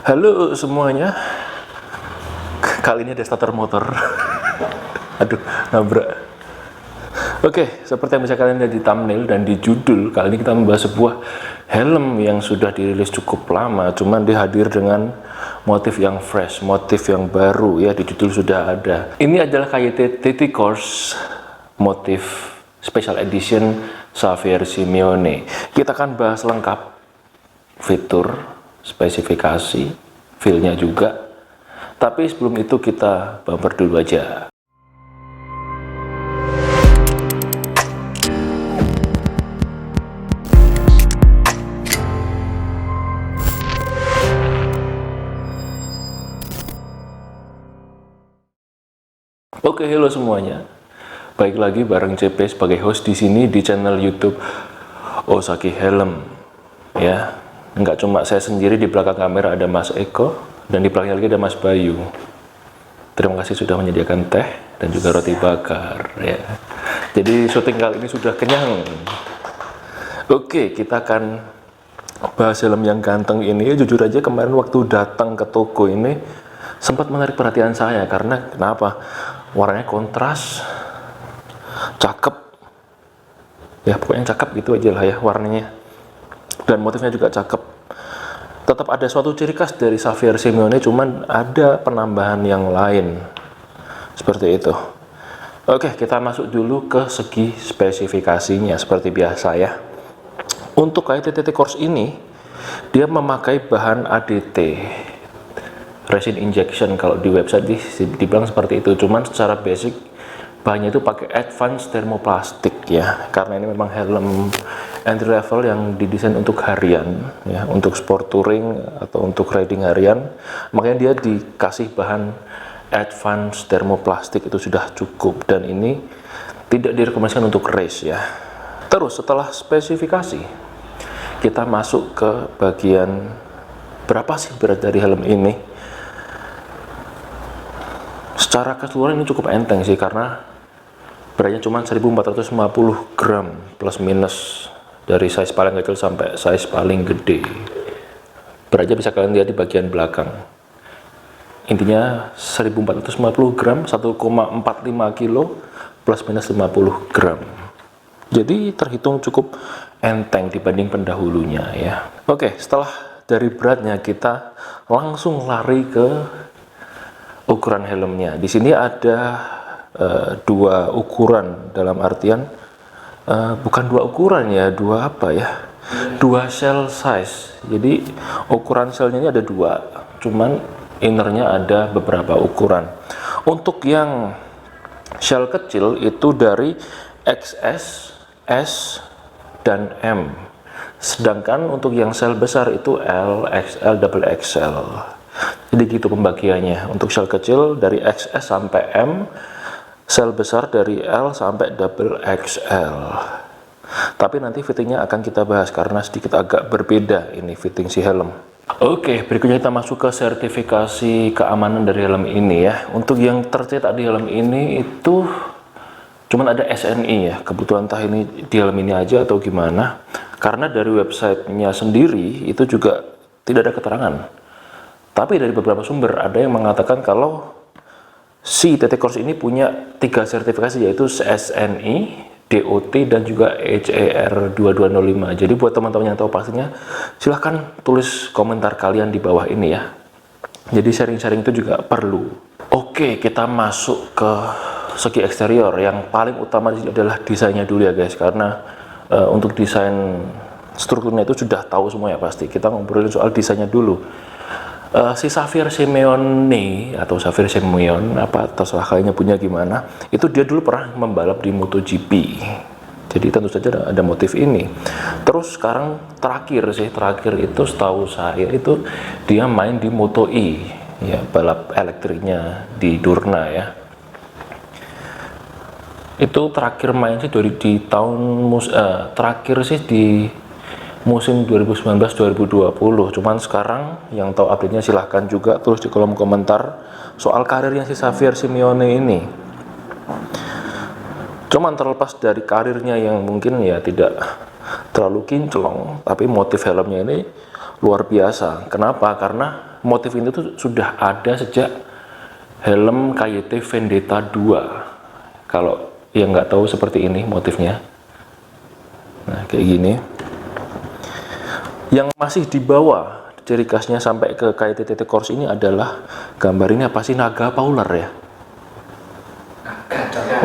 Halo semuanya, kali ini ada starter motor. Aduh, nabrak. Oke, seperti yang bisa kalian lihat di thumbnail dan di judul, kali ini kita membahas sebuah helm yang sudah dirilis cukup lama, cuman dia hadir dengan motif yang fresh, motif yang baru ya, di judul sudah ada. Ini adalah KYT TT Course motif special edition Xavier Simeone. Kita akan bahas lengkap fitur, spesifikasi, feel-nya juga. Tapi sebelum itu kita bumper dulu aja. Oke, halo semuanya. Baik lagi bareng CP sebagai host di sini di channel YouTube Osaki Helm. Ya, nggak cuma saya sendiri, di belakang kamera ada Mas Eko dan di belakang lagi ada Mas Bayu. Terima kasih sudah menyediakan teh dan juga roti bakar ya. Jadi syuting kali ini sudah kenyang. Oke, kita akan bahas helm yang ganteng ini. Jujur aja kemarin waktu datang ke toko ini sempat menarik perhatian saya karena kenapa? Warnanya kontras, cakep. Ya pokoknya cakep gitu aja lah ya warnanya. Dan motifnya juga cakep. Tetap ada suatu ciri khas dari Xavier Simeone, cuman ada penambahan yang lain seperti itu. Oke, kita masuk dulu ke segi spesifikasinya seperti biasa ya. Untuk KYT TT Course ini dia memakai bahan ADT, resin injection. Kalau di website dibilang seperti itu, cuman secara basic bahannya itu pakai advanced thermoplastik ya, karena ini memang helm entry level yang didesain untuk harian ya, untuk sport touring atau untuk riding harian, makanya dia dikasih bahan advanced thermoplastik, itu sudah cukup dan ini tidak direkomendasikan untuk race ya. Terus setelah spesifikasi kita masuk ke bagian berapa sih berat dari helm ini. Secara keseluruhan ini cukup enteng sih, karena beratnya cuma 1450 gram plus minus dari size paling kecil sampai size paling gede. Beratnya bisa kalian lihat di bagian belakang. Intinya 1450 gram, 1,45 kilo plus minus 50 gram. Jadi terhitung cukup enteng dibanding pendahulunya ya. Oke, setelah dari beratnya kita langsung lari ke ukuran helmnya. Di sini ada dua ukuran, dalam artian bukan dua ukuran ya, dua apa ya, dua shell size. Jadi ukuran shellnya ini ada dua, cuman innernya ada beberapa ukuran. Untuk yang shell kecil itu dari XS, S, dan M. Sedangkan untuk yang shell besar itu L, XL, double XL. Jadi gitu pembagiannya. Untuk shell kecil dari XS sampai M, shell besar dari L sampai double XL. Tapi nanti fittingnya akan kita bahas karena sedikit agak berbeda ini fitting si helm. Oke, berikutnya kita masuk ke sertifikasi keamanan dari helm ini ya. Untuk yang tercetak di helm ini itu cuman ada SNI ya. Kebetulan entah ini di helm ini aja atau gimana. Karena dari websitenya sendiri itu juga tidak ada keterangan. Tapi dari beberapa sumber ada yang mengatakan kalau si TT Course ini punya 3 sertifikasi, yaitu SNI, DOT, dan juga HER 2205. Jadi buat teman-teman yang tahu pastinya silahkan tulis komentar kalian di bawah ini ya. Jadi sharing-sharing itu juga perlu. Oke, kita masuk ke segi eksterior. Yang paling utama adalah desainnya dulu ya guys, karena untuk desain strukturnya itu sudah tahu semua ya pasti. Kita ngobrolin soal desainnya dulu. Si Xavier Simeone atau Xavier Simeone, apa terserah kalian punya gimana, itu dia dulu pernah membalap di MotoGP, jadi tentu saja ada motif ini. Terus sekarang terakhir itu setahu saya itu dia main di Moto E ya, balap elektriknya di Dorna ya. Itu terakhir main sih di tahun terakhir sih di musim 2019-2020. Cuman sekarang yang tahu update-nya silahkan juga tulis di kolom komentar soal karirnya si Xavier Simeone ini. Cuman terlepas dari karirnya yang mungkin ya tidak terlalu kinclong, tapi motif helmnya ini luar biasa. Kenapa? Karena motif ini tuh sudah ada sejak helm KYT Vendetta 2. Kalau yang nggak tahu seperti ini motifnya. Nah, kayak gini. Yang masih di bawah ciri khasnya sampai ke KYT TT Corse ini adalah gambar ini apa sih, naga apa ular ya?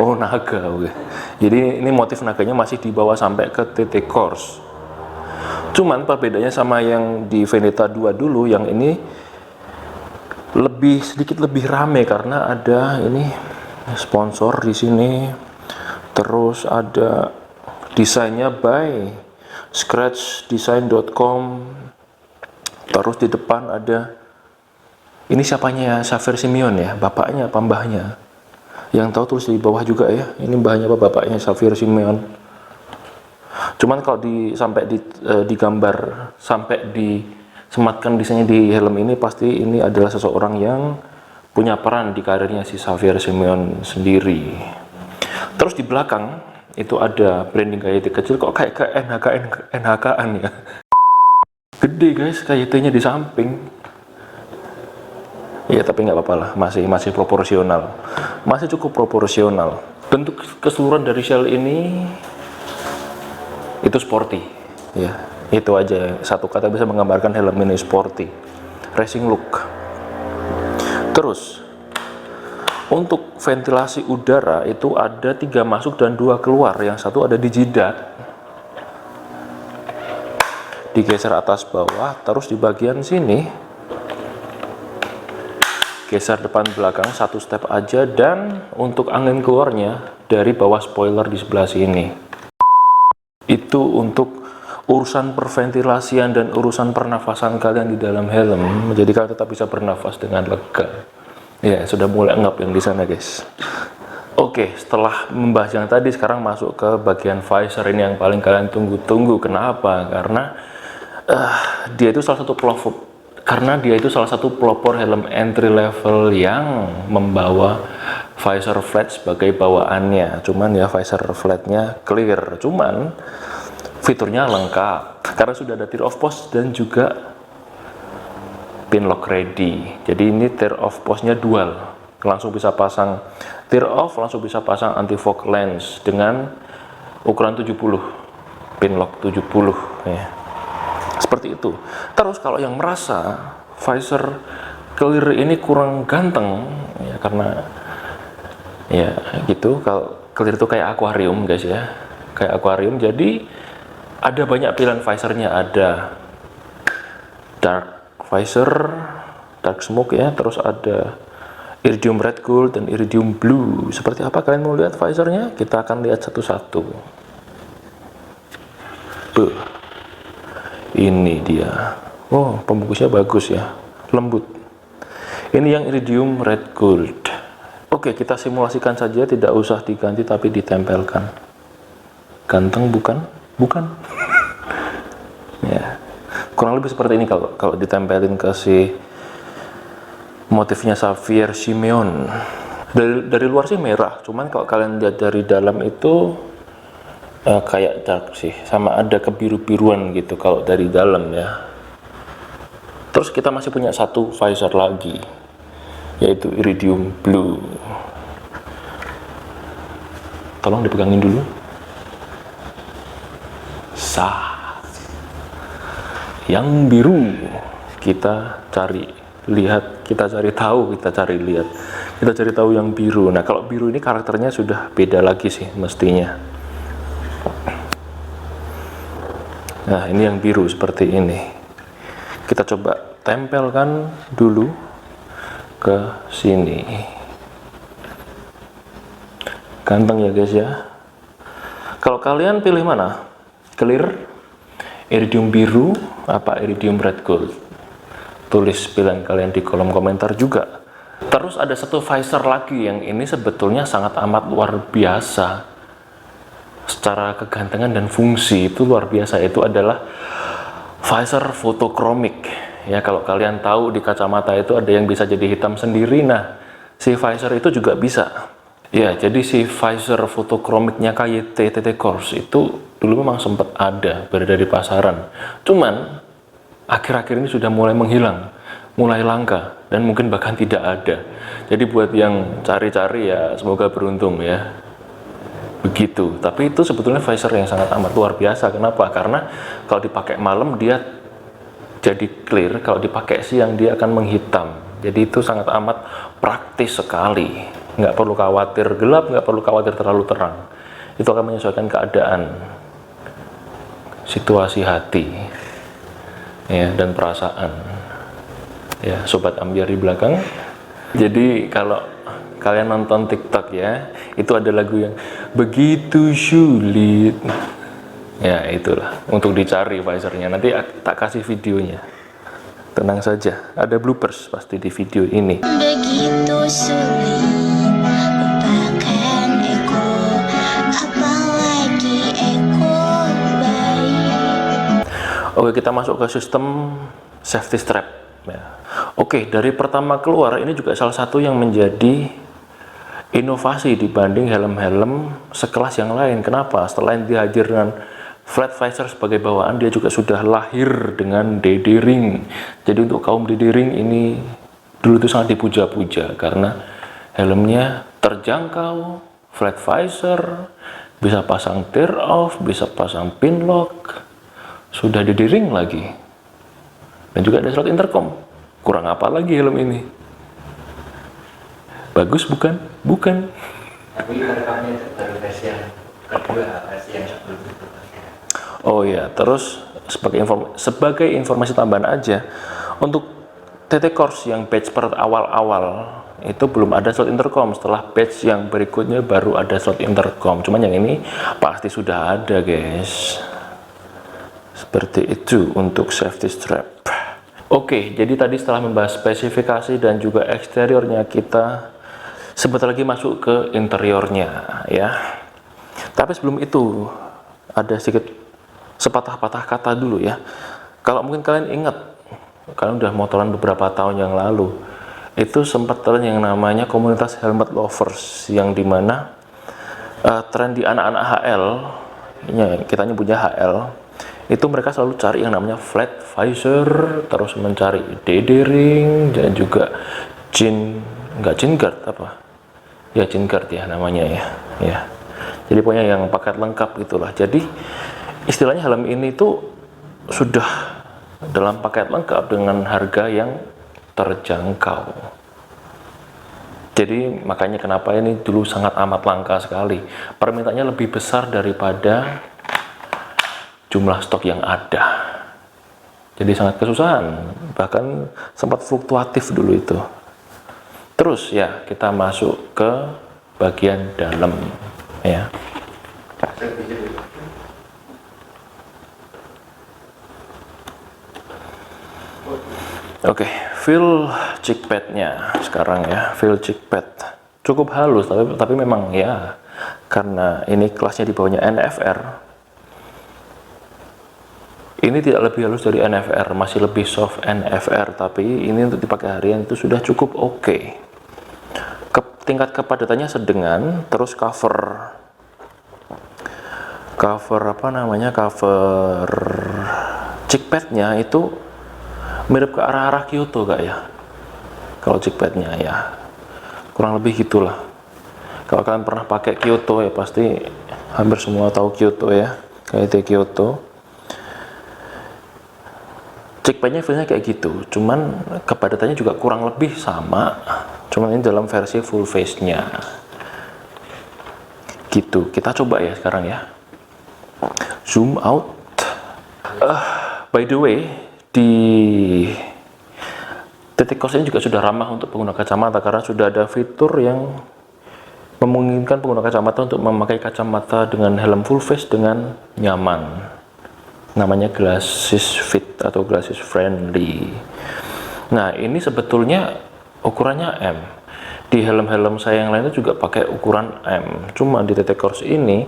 Oh, naga, oke. Jadi ini motif naganya masih di bawah sampai ke TT Corse. Cuman perbedaannya sama yang di Vendetta 2 dulu, yang ini sedikit lebih rame karena ada ini sponsor di sini. Terus ada desainnya by scratchdesign.com. Terus di depan ada ini siapanya ya, Xavier Simeon ya, bapaknya apa mbahnya? Yang tahu tulis di bawah juga ya, ini mbahnya apa bapaknya Xavier Simeon. Cuman kalau digambar sampai disematkan desainnya di helm ini, pasti ini adalah seseorang yang punya peran di karirnya si Xavier Simeon sendiri. Terus di belakang itu ada branding KYT kecil, kok kayak ke NHK-an ya. Gede guys KYT-nya di samping. Ya tapi nggak apa-apa lah, masih proporsional, masih cukup proporsional. Bentuk keseluruhan dari shell ini itu sporty, ya itu aja, satu kata bisa menggambarkan helm ini, sporty, racing look. Terus untuk ventilasi udara itu ada 3 masuk dan 2 keluar, yang satu ada di jidat, digeser atas bawah, terus di bagian sini geser depan belakang 1 step aja, dan untuk angin keluarnya dari bawah spoiler di sebelah sini. Itu untuk urusan perventilasian dan urusan pernafasan kalian di dalam helm, jadi kalian tetap bisa bernafas dengan lega. Ya, sudah mulai ngap yang di sana guys. Oke, setelah membahas yang tadi, sekarang masuk ke bagian visor ini yang paling kalian tunggu-tunggu. Kenapa? Karena dia itu salah satu pelopor helm entry level yang membawa visor flat sebagai bawaannya. Cuman ya visor flatnya clear, cuman fiturnya lengkap karena sudah ada tear off post dan juga pin lock ready. Jadi ini tear off postnya dual, langsung bisa pasang tear off, langsung bisa pasang anti fog lens dengan ukuran 70, pin lock 70 ya. Seperti itu. Terus kalau yang merasa visor clear ini kurang ganteng ya, karena ya gitu, kalau clear itu kayak akuarium guys ya, kayak akuarium. Jadi ada banyak pilihan visornya, ada dark visor, dark smoke ya, terus ada iridium red gold dan iridium blue. Seperti apa kalian mau lihat visornya? Kita akan lihat satu-satu. Ini dia. Oh, pembungkusnya bagus ya, lembut. Ini yang iridium red gold. Oke, kita simulasikan saja, tidak usah diganti tapi ditempelkan. Ganteng bukan? Bukan. Ya, kurang lebih seperti ini kalau ditempelin ke si motifnya Xavier Simeon. Dari luar sih merah, cuman kalau kalian lihat dari dalam itu kayak dark sih, sama ada kebiru-biruan gitu kalau dari dalam ya. Terus kita masih punya satu visor lagi, yaitu iridium blue. Tolong dipegangin dulu. Yang biru kita cari lihat, kita cari tahu, kita cari lihat, kita cari tahu yang biru. Nah, kalau biru ini karakternya sudah beda lagi sih mestinya. Nah, ini yang biru seperti ini. Kita coba tempelkan dulu ke sini. Ganteng ya guys ya. Kalau kalian pilih mana? Clear, iridium biru, apa iridium red gold? Tulis pilihan kalian di kolom komentar juga. Terus ada satu visor lagi yang ini sebetulnya sangat amat luar biasa. Secara kegantengan dan fungsi itu luar biasa, itu adalah visor fotokromik ya. Kalau kalian tahu di kacamata itu ada yang bisa jadi hitam sendiri, nah si visor itu juga bisa ya. Jadi si visor fotokromiknya KYT TT Corse itu dulu memang sempat ada, berada di pasaran, cuman akhir-akhir ini sudah mulai menghilang. mulai langka dan mungkin bahkan tidak ada. Jadi buat yang cari-cari ya semoga beruntung ya. Begitu. Tapi itu sebetulnya visor yang sangat amat luar biasa. Kenapa? Karena kalau dipakai malam dia jadi clear, kalau dipakai siang dia akan menghitam. Jadi itu sangat amat praktis sekali. Nggak perlu khawatir gelap, nggak perlu khawatir terlalu terang. Itu akan menyesuaikan keadaan, situasi hati, ya, dan perasaan. Ya, sobat ambiar di belakang. Jadi kalau kalian nonton TikTok ya, itu ada lagu yang begitu sulit. Ya, itulah untuk dicari visornya. Nanti tak kasih videonya. Tenang saja, ada bloopers pasti di video ini. Begitu sulit lupakan ego, apalagi ego baik. Oke, kita masuk ke sistem safety strap ya. Oke, dari pertama keluar ini juga salah satu yang menjadi inovasi dibanding helm-helm sekelas yang lain. Kenapa? Setelah dihadir dengan flat visor sebagai bawaan, dia juga sudah lahir dengan DD ring. Jadi untuk kaum DD ring ini dulu itu sangat dipuja-puja karena helmnya terjangkau, flat visor, bisa pasang tear off, bisa pasang pin lock, sudah DD ring lagi, dan juga ada slot intercom. Kurang apa lagi helm ini? Bagus bukan? Bukan. Tapi rekamnya itu baru versi yang kedua, versi yang sebelum itu. Oh ya, terus sebagai informasi tambahan aja, untuk TT Course yang batch per awal-awal itu belum ada slot intercom. Setelah batch yang berikutnya baru ada slot intercom. Cuman yang ini pasti sudah ada, guys. Seperti itu untuk safety strap. Oke, jadi tadi setelah membahas spesifikasi dan juga eksteriornya, kita sebentar lagi masuk ke interiornya ya. Tapi sebelum itu ada sedikit sepatah-patah kata dulu ya. Kalau mungkin kalian ingat, kalian udah motoran beberapa tahun yang lalu, itu sempat tren yang namanya komunitas helmet lovers, yang dimana tren di anak-anak HL, ya, kita nyebutnya HL, itu mereka selalu cari yang namanya flat visor, terus mencari DD ring, dan juga chin guard apa? Ya, chin guard ya namanya ya. Jadi pokoknya yang paket lengkap gitulah. Jadi istilahnya helm ini tuh sudah dalam paket lengkap dengan harga yang terjangkau. Jadi makanya kenapa ini dulu sangat amat langka sekali. Permintaannya lebih besar daripada jumlah stok yang ada. Jadi sangat kesusahan, bahkan sempat fluktuatif dulu itu. Terus ya, kita masuk ke bagian dalam ya. Oke, feel cheek padnya sekarang ya. Feel cheek pad cukup halus, tapi memang ya karena ini kelasnya di bawahnya NFR, ini tidak lebih halus dari NFR, masih lebih soft NFR, tapi ini untuk dipakai harian itu sudah cukup oke. Tingkat kepadatannya sedengan. Terus cover apa namanya, cover cheek padnya itu mirip ke arah Kyoto gak ya? Kalau cheek padnya ya kurang lebih gitulah. Kalau kalian pernah pakai Kyoto ya pasti hampir semua tahu Kyoto ya, kayak Kyoto. Cheek padnya feelnya kayak gitu, cuman kepadatannya juga kurang lebih sama, cuman ini dalam versi full face nya gitu. Kita coba ya sekarang ya, zoom out. By the way, di TT Course ini juga sudah ramah untuk pengguna kacamata karena sudah ada fitur yang memungkinkan pengguna kacamata untuk memakai kacamata dengan helm full face dengan nyaman. Namanya glasses fit atau glasses friendly. Nah, ini sebetulnya ukurannya M. Di helm-helm saya yang lain itu juga pakai ukuran M. Cuma di TT Course ini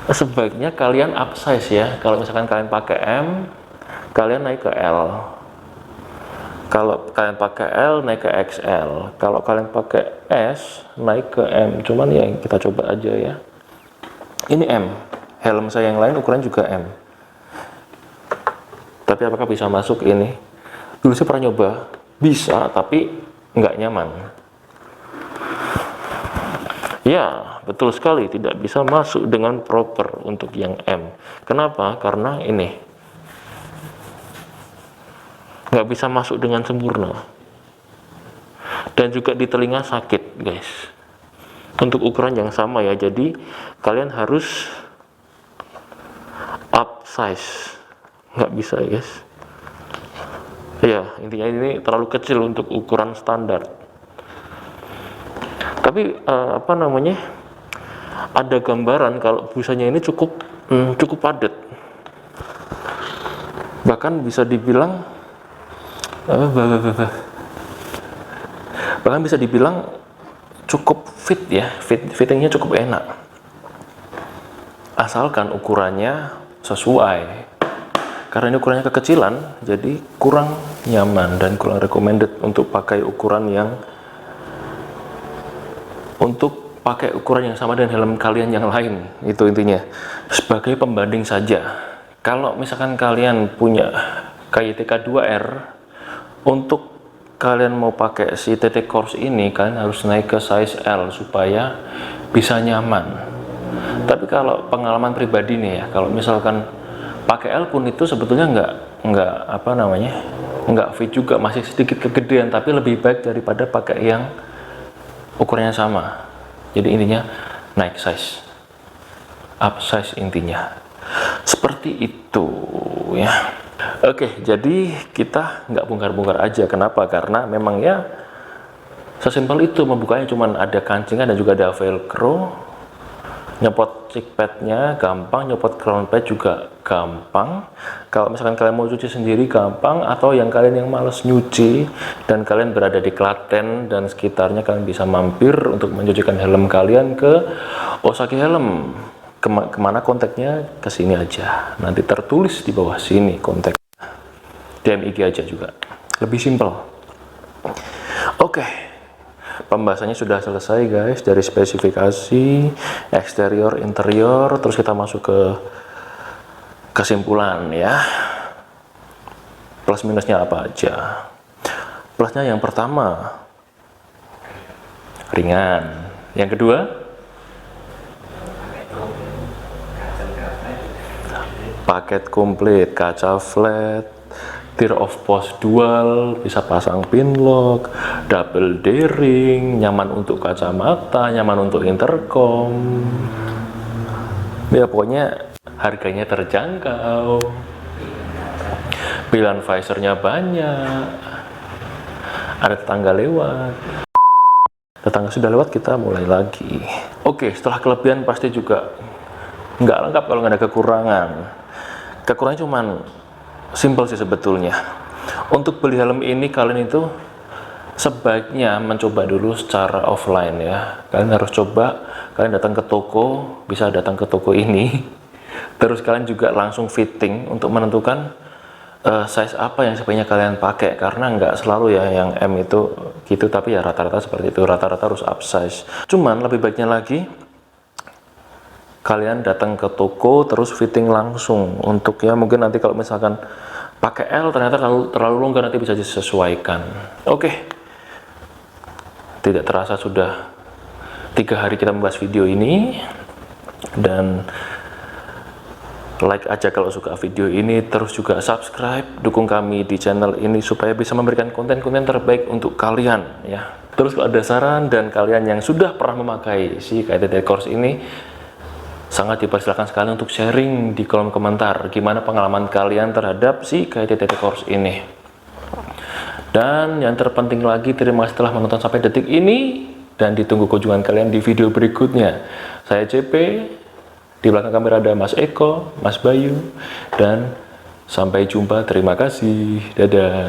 sebaiknya kalian upsize ya. Kalau misalkan kalian pakai M, kalian naik ke L. Kalau kalian pakai L, naik ke XL. Kalau kalian pakai S, naik ke M. Cuman ya kita coba aja ya. Ini M. Helm saya yang lain ukuran juga M. Tapi apakah bisa masuk ini? Dulu saya pernah nyoba bisa tapi nggak nyaman. Ya, betul sekali, tidak bisa masuk dengan proper untuk yang M. Kenapa? Karena ini nggak bisa masuk dengan sempurna. Dan juga di telinga sakit, guys. Untuk ukuran yang sama ya, jadi kalian harus up size. Nggak bisa, guys. Ya, intinya ini terlalu kecil untuk ukuran standar. Tapi apa namanya, ada gambaran kalau busanya ini cukup padat, bahkan bisa dibilang cukup fit ya, fittingnya cukup enak, asalkan ukurannya sesuai. Karena ini ukurannya kekecilan, jadi kurang nyaman dan kurang recommended untuk pakai ukuran yang sama dengan helm kalian yang lain. Itu intinya. Sebagai pembanding saja, kalau misalkan kalian punya KYTK 2R, untuk kalian mau pakai si TT Course ini, kalian harus naik ke size L supaya bisa nyaman. Tapi kalau pengalaman pribadi nih ya, kalau misalkan pakai L pun itu sebetulnya nggak fit juga, masih sedikit kegedean, tapi lebih baik daripada pakai yang ukurannya sama. Jadi intinya naik size, up size intinya. Seperti itu ya. Oke, jadi kita nggak bongkar-bongkar aja. Kenapa? Karena memang ya sesimpel itu, membukanya cuman ada kancingan dan juga ada velcro. Nyopot cheek padnya gampang, nyopot crown pad juga gampang. Kalau misalkan kalian mau cuci sendiri gampang, atau yang kalian yang males nyuci dan kalian berada di Klaten dan sekitarnya, kalian bisa mampir untuk mencucikan helm kalian ke Osaki Helm. Kemana kontaknya? Ke sini aja, nanti tertulis di bawah sini kontak. DM IG aja juga, lebih simpel. Oke, pembahasannya sudah selesai guys, dari spesifikasi eksterior, interior, terus kita masuk ke kesimpulan ya. Plus minusnya apa aja? Plusnya yang pertama, ringan. Yang kedua, paket komplit, kaca flat, tear of post dual, bisa pasang pin lock, double D-ring, nyaman untuk kacamata, nyaman untuk intercom. Ya pokoknya harganya terjangkau, pilihan visornya banyak, ada tetangga lewat. Tetangga sudah lewat, kita mulai lagi. Oke, setelah kelebihan pasti juga nggak lengkap kalau nggak ada kekurangan. Kekurangannya cuman simple sih sebetulnya. Untuk beli helm ini kalian itu sebaiknya mencoba dulu secara offline ya. Kalian harus coba, kalian datang ke toko, bisa datang ke toko ini, terus kalian juga langsung fitting untuk menentukan size apa yang sebaiknya kalian pakai. Karena nggak selalu ya yang M itu gitu, tapi ya rata-rata seperti itu, rata-rata harus up size. Cuman lebih baiknya lagi kalian datang ke toko terus fitting langsung, untuk ya mungkin nanti kalau misalkan pakai L ternyata terlalu longgar, nanti bisa disesuaikan. Oke, tidak terasa sudah 3 hari kita membahas video ini, dan like aja kalau suka video ini, terus juga subscribe, dukung kami di channel ini supaya bisa memberikan konten-konten terbaik untuk kalian ya. Terus kalau ada saran dan kalian yang sudah pernah memakai si KYTT Course ini, sangat dipersilakan sekali untuk sharing di kolom komentar gimana pengalaman kalian terhadap si KYTT Course ini. Dan yang terpenting lagi, terima kasih telah menonton sampai detik ini, dan ditunggu kunjungan kalian di video berikutnya. Saya CP, di belakang kamera ada Mas Eko, Mas Bayu, dan sampai jumpa. Terima kasih, dadah.